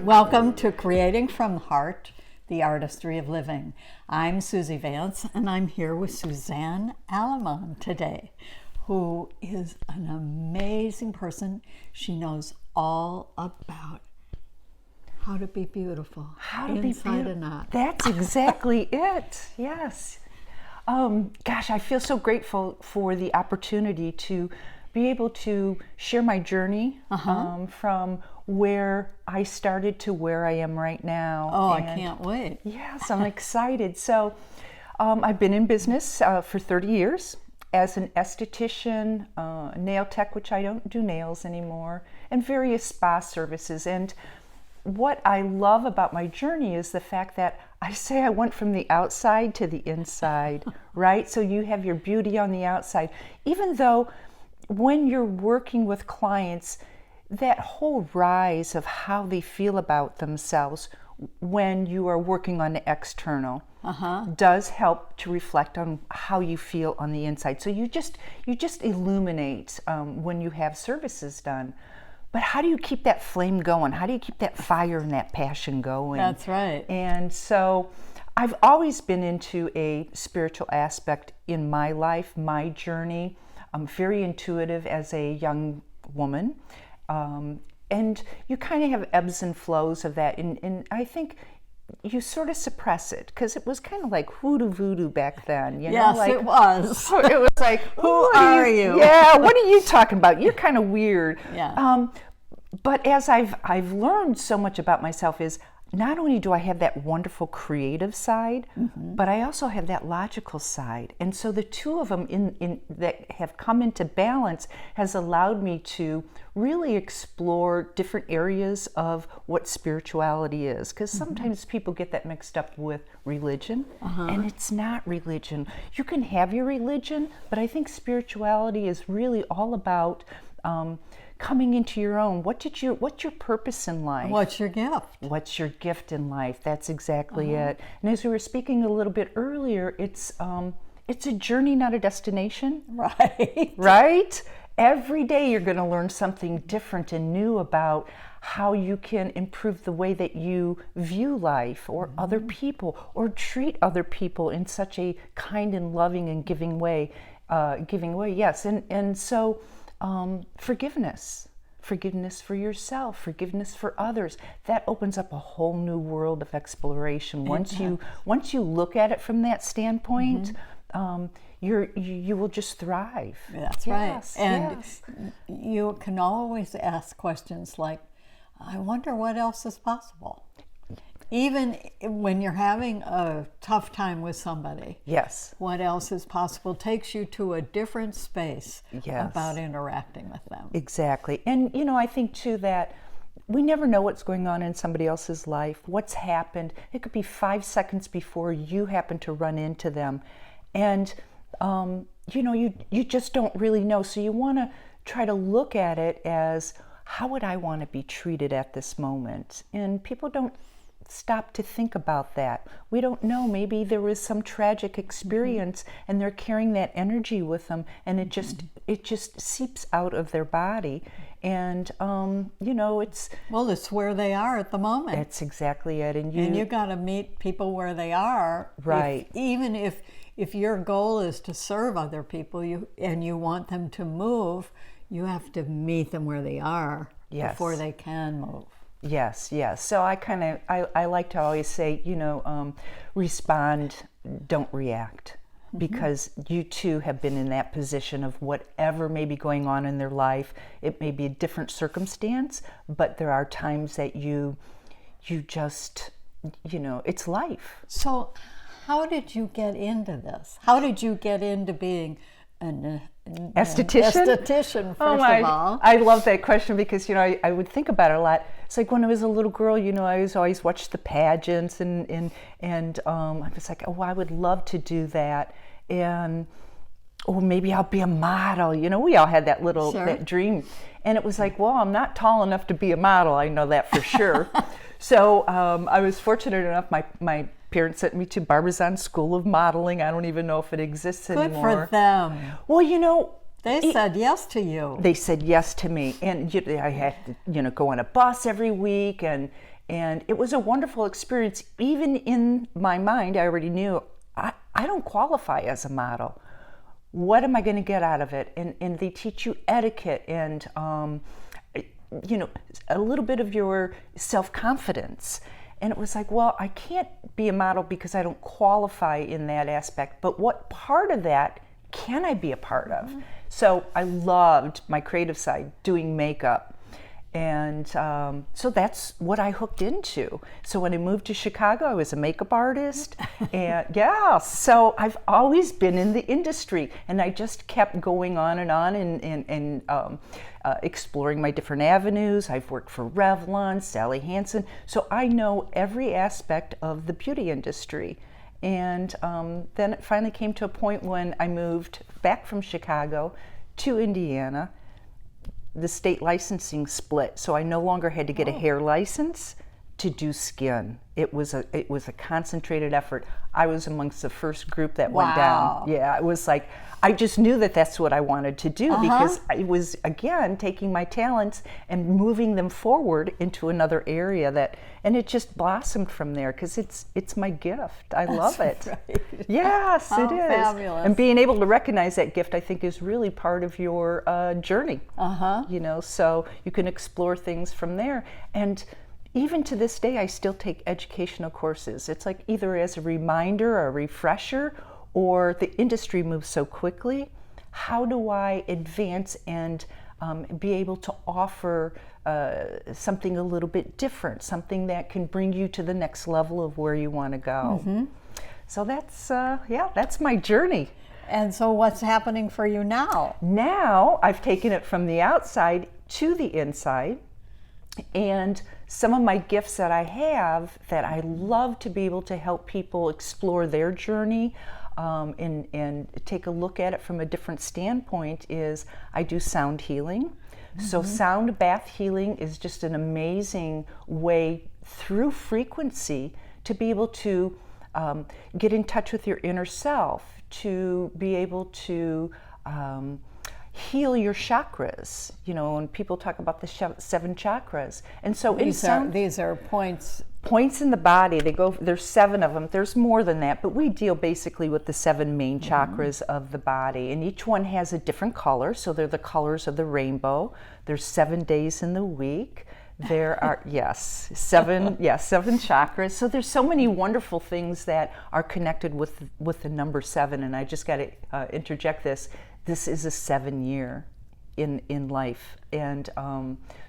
Welcome to Creating from the Heart, the Artistry of Living. I'm Susie Vance, and I'm here with Susan Allamong today, who is an amazing person. She knows all about how to be beautiful, inside and out. That's exactly it. Yes. Gosh, I feel so grateful for the opportunity to be able to share my journey from where I started to where I am right now. Oh, I can't wait. Yes, I'm excited. So I've been in business for 30 years as an esthetician, nail tech, which I don't do nails anymore, and various spa services. And what I love about my journey is the fact that I say I went from the outside to the inside, right? So you have your beauty on the outside, even though when you're working with clients, that whole rise of how they feel about themselves when you are working on the external does help to reflect on how you feel on the inside. So you just illuminate when you have services done. But how do you keep that flame going? How do you keep that fire and that passion going? That's right. And so I've always been into a spiritual aspect in my life, my journey. I'm very intuitive as a young woman. And you kind of have ebbs and flows of that. And I think you sort of suppress it because it was kind of like hoodoo voodoo back then. You know? Yes, like, it was. It was like, who are you? Yeah, what are you talking about? You're kind of weird. Yeah. But as I've learned so much about myself is not only do I have that wonderful creative side, but I also have that logical side. And so the two of them in that have come into balance has allowed me to really explore different areas of what spirituality is. Because sometimes people get that mixed up with religion, and it's not religion. You can have your religion, but I think spirituality is really all about coming into your own. What's your purpose in life? What's your gift? What's your gift in life? That's exactly it. And as we were speaking a little bit earlier, it's a journey, not a destination. Right. Right? Every day you're going to learn something different and new about how you can improve the way that you view life or other people or treat other people in such a kind and loving and giving way. Yes. And so forgiveness for yourself, forgiveness for others, that opens up a whole new world of exploration. Once you look at it from that standpoint, you will just thrive. That's right. And you can always ask questions like, I wonder what else is possible. Even when you're having a tough time with somebody, what else is possible takes you to a different space about interacting with them. Exactly. And, I think, too, that we never know what's going on in somebody else's life, what's happened. It could be 5 seconds before you happen to run into them. And, you just don't really know. So you want to try to look at it as, how would I want to be treated at this moment? And people don't stop to think about that. We don't know, maybe there was some tragic experience and they're carrying that energy with them, and it just seeps out of their body. And it's where they are at the moment. That's exactly it. And you got to meet people where they are, right? Even if your goal is to serve other people, you want them to move, you have to meet them where they are before they can move. Yes. So I like to always say, respond, don't react, because you too have been in that position of whatever may be going on in their life. It may be a different circumstance, but there are times that you just, it's life. So how did you get into this? How did you get into being an esthetician, first of all? I love that question because, I would think about it a lot. It's like when I was a little girl, I was always watched the pageants and I was like, oh, I would love to do that. And, maybe I'll be a model. We all had that little that dream. And it was like, well, I'm not tall enough to be a model. I know that for sure. So I was fortunate enough, my parents sent me to Barbizon School of Modeling. I don't even know if it exists anymore. Good for them. Well, they said yes to you. They said yes to me, and I had to, go on a bus every week, and And it was a wonderful experience. Even in my mind, I already knew I don't qualify as a model. What am I going to get out of it? And they teach you etiquette and, a little bit of your self-confidence. And it was like, well, I can't be a model because I don't qualify in that aspect. But what part of that can I be a part of? So I loved my creative side, doing makeup. And so that's what I hooked into. So when I moved to Chicago, I was a makeup artist. And yeah, so I've always been in the industry. And I just kept going on and exploring my different avenues. I've worked for Revlon, Sally Hansen. So I know every aspect of the beauty industry. And then it finally came to a point when I moved back from Chicago to Indiana. The state licensing split, so I no longer had to get a hair license to do skin. It was a concentrated effort. I was amongst the first group that went down. Yeah, it was like I just knew that that's what I wanted to do because I was again taking my talents and moving them forward into another area and it just blossomed from there because it's my gift. I love it. Right. Yes, it is. Fabulous. And being able to recognize that gift, I think, is really part of your journey. So you can explore things from there. And even to this day, I still take educational courses. It's like either as a reminder or a refresher, or the industry moves so quickly. How do I advance and be able to offer something a little bit different, something that can bring you to the next level of where you want to go? So that's my journey. And so what's happening for you now? Now I've taken it from the outside to the inside. And some of my gifts that I have that I love to be able to help people explore their journey and take a look at it from a different standpoint is I do sound healing. So sound bath healing is just an amazing way through frequency to be able to get in touch with your inner self, to be able to heal your chakras, and people talk about the 7 chakras. And so these are points in the body. There's 7 of them. There's more than that, but we deal basically with the 7 main chakras of the body, and each one has a different color. So they're the colors of the rainbow. There's 7 days in the week. There are 7 chakras. So there's so many wonderful things that are connected with the number 7. And I just got to interject this. This is a 7 year in life. And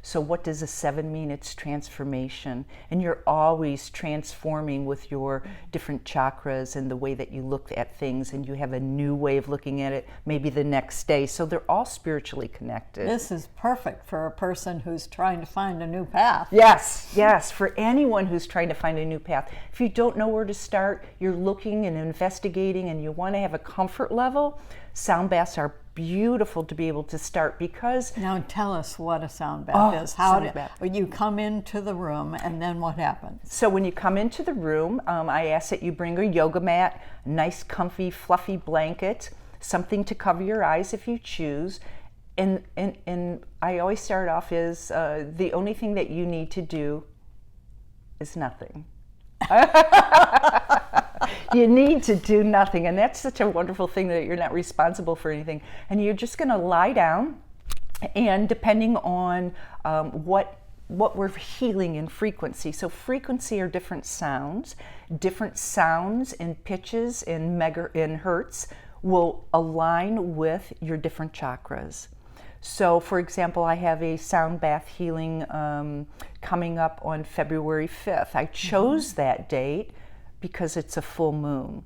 so what does a 7 mean? It's transformation. And you're always transforming with your different chakras and the way that you look at things, and you have a new way of looking at it maybe the next day. So they're all spiritually connected. This is perfect for a person who's trying to find a new path. Yes, for anyone who's trying to find a new path. If you don't know where to start, you're looking and investigating and you want to have a comfort level, sound baths are beautiful to be able to start because... Now tell us what a sound bath is. When you come into the room and then what happens? So when you come into the room, I ask that you bring a yoga mat, a nice comfy fluffy blanket, something to cover your eyes if you choose. And I always start off as the only thing that you need to do is nothing. You need to do nothing, and that's such a wonderful thing that you're not responsible for anything, and you're just going to lie down, and depending on what we're healing in frequency. So frequency are different sounds and pitches and hertz will align with your different chakras. So for example, I have a sound bath healing coming up on February 5th. I chose that date because it's a full moon.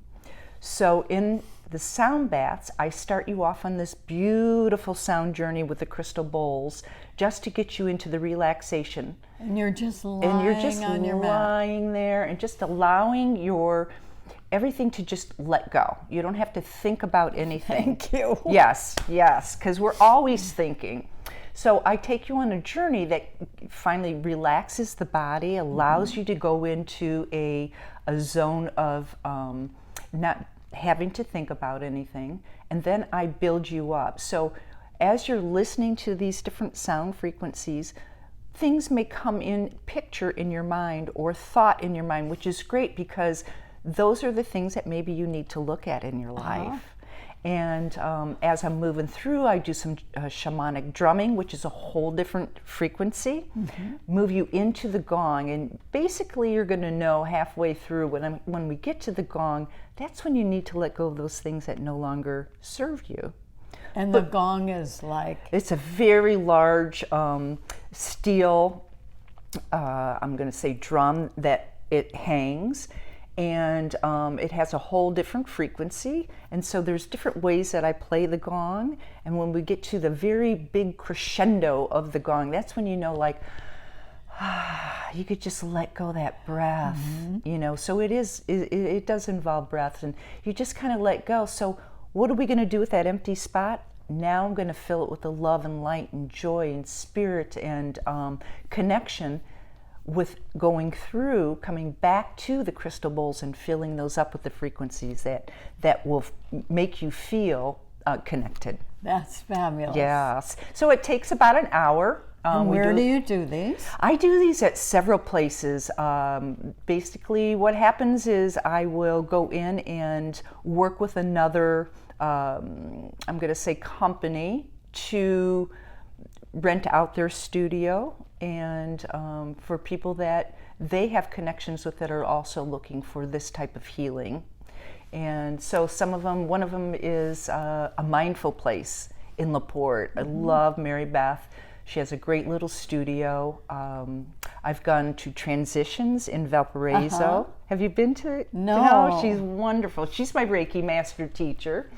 So in the sound baths, I start you off on this beautiful sound journey with the crystal bowls just to get you into the relaxation. And you're just lying lying there and just allowing everything to just let go. You don't have to think about anything. Thank you. Yes, because we're always thinking. So I take you on a journey that finally relaxes the body, allows you to go into a zone of not having to think about anything, and then I build you up. So as you're listening to these different sound frequencies, things may come in picture in your mind or thought in your mind, which is great because those are the things that maybe you need to look at in your life. And as I'm moving through, I do some shamanic drumming, which is a whole different frequency. Move you into the gong, and basically you're going to know halfway through when we get to the gong, that's when you need to let go of those things that no longer serve you. And the gong is like? It's a very large steel, I'm going to say drum that it hangs. And it has a whole different frequency, and so there's different ways that I play the gong. And when we get to the very big crescendo of the gong, that's when you know, like, you could just let go that breath, you know. So it does involve breath, and you just kind of let go. So what are we going to do with that empty spot? Now I'm going to fill it with the love and light and joy and spirit and connection, with going through, coming back to the crystal bowls and filling those up with the frequencies that will make you feel connected. That's fabulous. Yes. So it takes about an hour. And where do you do these? I do these at several places. Basically, what happens is I will go in and work with another, I'm going to say, company to rent out their studio, and for people that they have connections with that are also looking for this type of healing. And so one of them is a mindful place in LaPorte. I love Mary Beth. She has a great little studio. I've gone to Transitions in Valparaiso. Have you been to it? No. She's wonderful. She's my Reiki master teacher.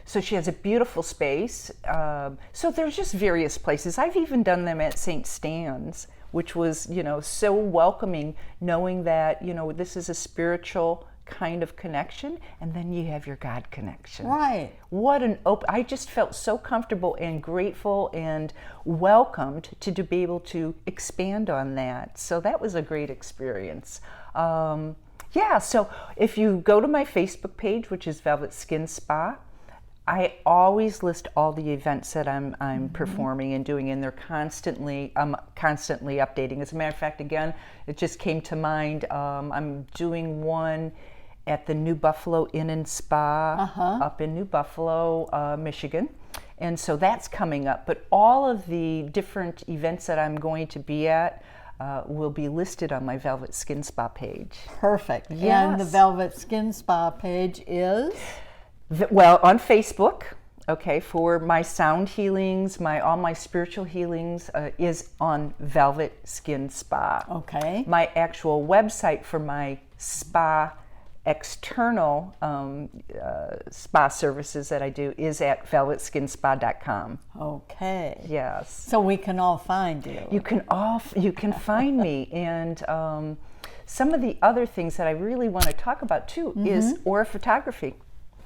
So she has a beautiful space. So there's just various places. I've even done them at St. Stan's, which was, so welcoming, knowing that, this is a spiritual kind of connection, and then you have your God connection. Right. I just felt so comfortable and grateful and welcomed to be able to expand on that. So that was a great experience. So if you go to my Facebook page, which is Velvet Skin Spa, I always list all the events that I'm performing and doing, and I'm constantly updating. As a matter of fact, again, it just came to mind, I'm doing one at the New Buffalo Inn and Spa up in New Buffalo, Michigan. And so that's coming up. But all of the different events that I'm going to be at will be listed on my Velvet Skin Spa page. Perfect. Yes. And the Velvet Skin Spa page is? Well, on Facebook, for my sound healings, all my spiritual healings is on Velvet Skin Spa. Okay. My actual website for my spa external spa services that I do is at velvetskinspa.com. Okay. Yes. So we can all find you. You can find me, and some of the other things that I really want to talk about too is aura photography.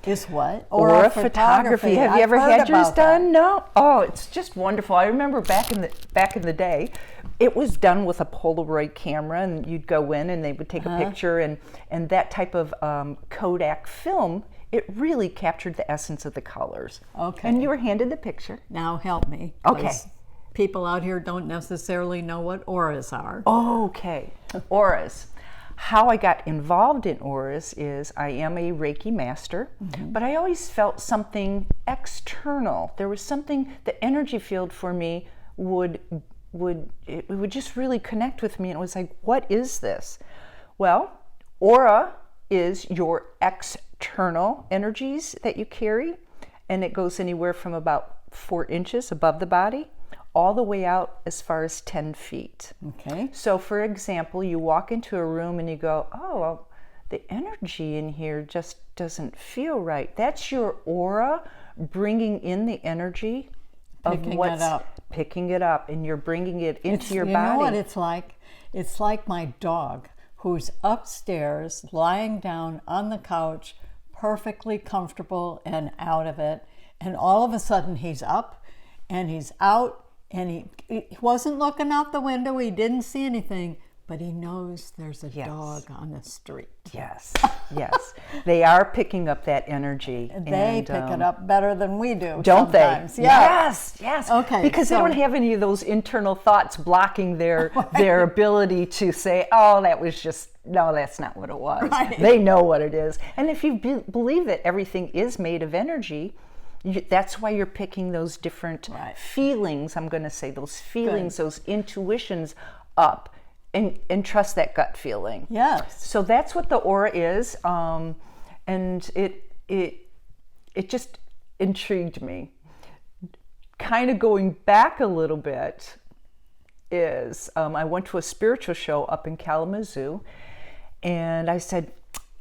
Is what? Aura photography. Have you ever had yours done? No. Oh, it's just wonderful. I remember back in the day, it was done with a Polaroid camera, and you'd go in and they would take a picture, and that type of Kodak film, it really captured the essence of the colors. Okay. And you were handed the picture. Now help me. Okay. People out here don't necessarily know what auras are. Okay. Auras. How I got involved in auras is I am a Reiki master, but I always felt something external. There was something, the energy field for me would just really connect with me, and it was like, what is this? Well, aura is your external energies that you carry, and it goes anywhere from about 4 inches above the body all the way out as far as 10 feet. Okay. So for example, you walk into a room and you go, oh, well, the energy in here just doesn't feel right. That's your aura bringing in the energy of picking it up, and you're bringing it into your body. You know what it's like? It's like my dog who's upstairs lying down on the couch, perfectly comfortable and out of it, and all of a sudden he's up and he's out. And he wasn't looking out the window. He didn't see anything, but he knows there's a dog on the street. Yes, yes. They are picking up that energy. They pick it up better than we do. Don't sometimes. they? Yes, yes. Okay. Because they don't have any of those internal thoughts blocking their ability to say, oh, that was just, no, that's not what it was. Right. They know what it is. And if you believe that everything is made of energy, that's why you're picking those different feelings, I'm going to say, those feelings, those intuitions up. And trust that gut feeling. Yes. So that's what the aura is, and it just intrigued me. Kind of going back a little bit is I went to a spiritual show up in Kalamazoo, and I said,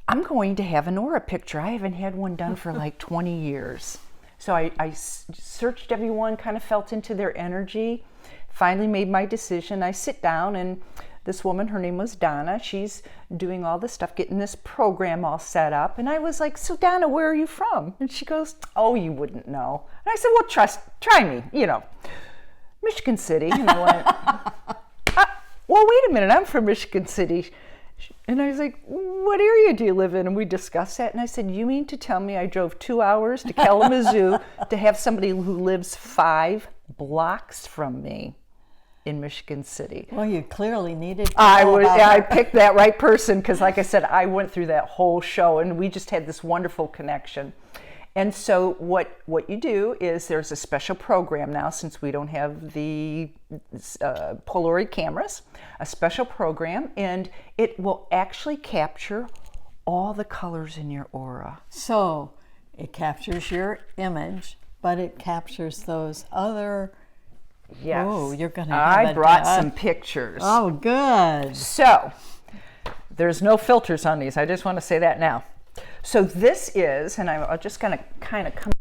I'm going to have an aura picture. I haven't had one done for like 20 years. So I searched everyone, kind of felt into their energy, finally made my decision. I sit down, and this woman, her name was Donna, she's doing all this stuff, getting this program all set up. And I was like, so Donna, where are you from? And she goes, oh, you wouldn't know. And I said, well, try me, Michigan City. And I went, well, wait a minute, I'm from Michigan City. And I was like, what area do you live in? And we discussed that. And I said, you mean to tell me I drove 2 hours to Kalamazoo to have somebody who lives 5 blocks from me in Michigan City? Well, you clearly needed to I picked that right person because, like I said, I went through that whole show and we just had this wonderful connection. And so what you do is there's a special program now, since we don't have the Polaroid cameras, a special program, and it will actually capture all the colors in your aura. So it captures your image, but it captures those other. Yes. Oh, you're going to have I brought some pictures. Oh, good. So there's no filters on these. I just want to say that now. So this is, and I'm just going to kind of come.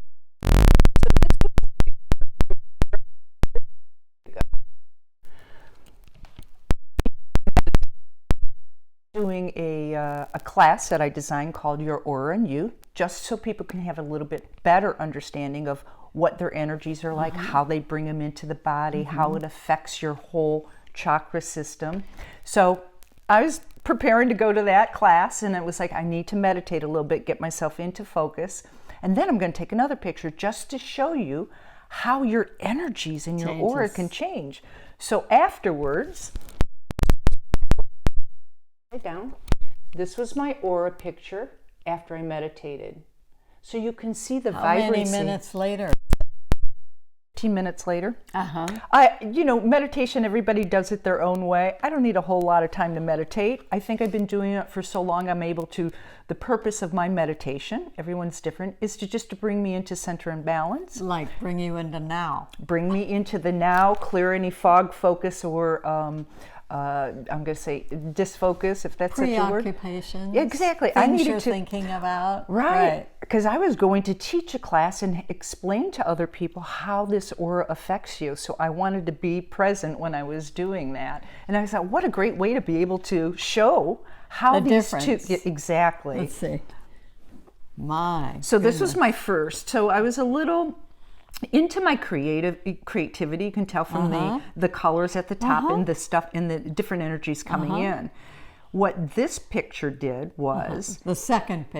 Doing a class that I designed called Your Aura and You, just so people can have a little bit better understanding of what their energies are like, how they bring them into the body, how it affects your whole chakra system. So I was preparing to go to that class, and it was like, I need to meditate a little bit, get myself into focus, and then I'm going to take another picture just to show you how your energies and your aura can change. So afterwards, down. This was my aura picture after I meditated. So you can see the vibrancy. How many minutes later? 15 minutes later. Meditation, everybody does it their own way. I don't need a whole lot of time to meditate. I think I've been doing it for so long, I'm able to. The purpose of my meditation, everyone's different, is to bring me into center and balance. Like bring you into now. Bring me into the now, clear any fog, focus, or I'm going to say disfocus, if that's such a word. Preoccupations. Exactly. Things I needed you're thinking about. Right. Because I was going to teach a class and explain to other people how this aura affects you. So I wanted to be present when I was doing that. And I thought, what a great way to be able to show how the these difference. two. Exactly. Let's see. So this was my first. So I was a little into my creativity. You can tell from the colors at the top and the stuff and the different energies coming in. What this picture did was the second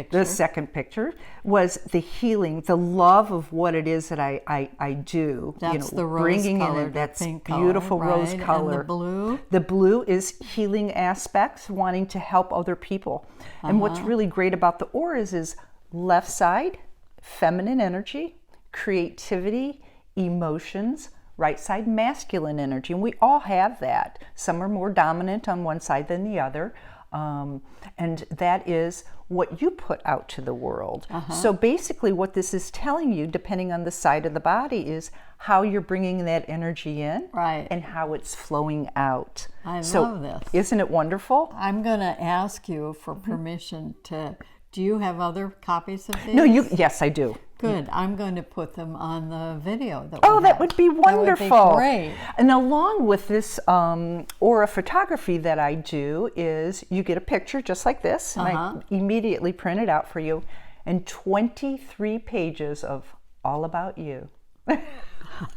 picture was the healing, the love of what it is that I do. That's the rose bringing color, in that pink beautiful color, rose right? color. And the blue. The blue is healing aspects, wanting to help other people. And what's really great about the auras is left side, feminine energy, creativity, emotions, right side, masculine energy. And we all have that. Some are more dominant on one side than the other. And that is what you put out to the world. So basically what this is telling you, depending on the side of the body, is how you're bringing that energy in and how it's flowing out. I love this. Isn't it wonderful? I'm going to ask you for permission to, do you have other copies of these? No, yes, I do. Good. I'm going to put them on the video. That would be wonderful. That would be great. And along with this aura photography that I do is you get a picture just like this, and I immediately print it out for you, and 23 pages of all about you.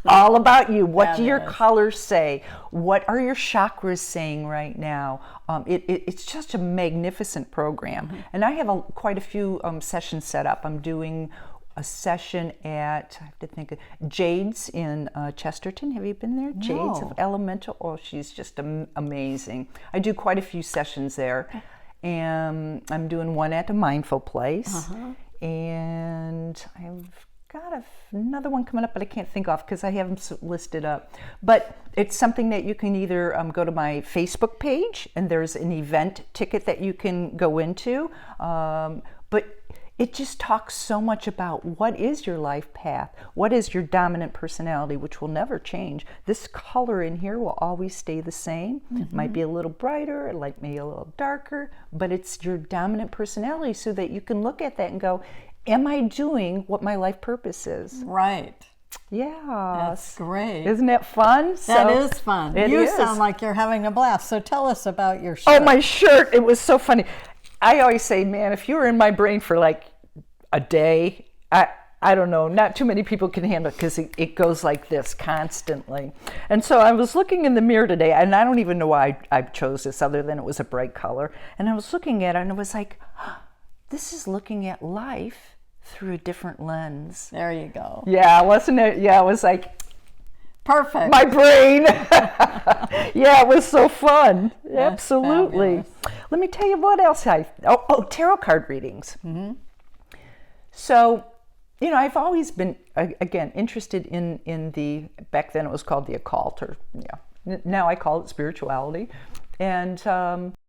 all about you. What do your Fabulous. colors say? What are your chakras saying right now? It's just a magnificent program. And I have quite a few sessions set up. I'm doing a session at, I have to think, Jade's in Chesterton. Have you been there? Jade's of Elemental. Oh, she's just amazing. I do quite a few sessions there. And I'm doing one at a Mindful Place. And I've got another one coming up, but I can't think of because I have them listed up. But it's something that you can either go to my Facebook page, and there's an event ticket that you can go into. But it just talks so much about what is your life path, what is your dominant personality, which will never change. This color in here will always stay the same. It might be a little brighter, like maybe a little darker, but it's your dominant personality so that you can look at that and go, am I doing what my life purpose is? Right. Yeah. That's great. Isn't that fun? That is fun. You is. sound like you're having a blast. So tell us about your shirt. Oh, my shirt. It was so funny. I always say, man, if you were in my brain for like a day, I don't know, not too many people can handle it because it goes like this constantly. And so I was looking in the mirror today, and I don't even know why I chose this other than it was a bright color. And I was looking at it, and it was like, this is looking at life through a different lens. There you go. Yeah, wasn't it? Yeah, it was like, perfect. my brain. Yeah, it was so fun. That's Absolutely. fabulous. Let me tell you what else tarot card readings. So, you know, I've always been, again, interested in the, back then it was called the occult, or now I call it spirituality. And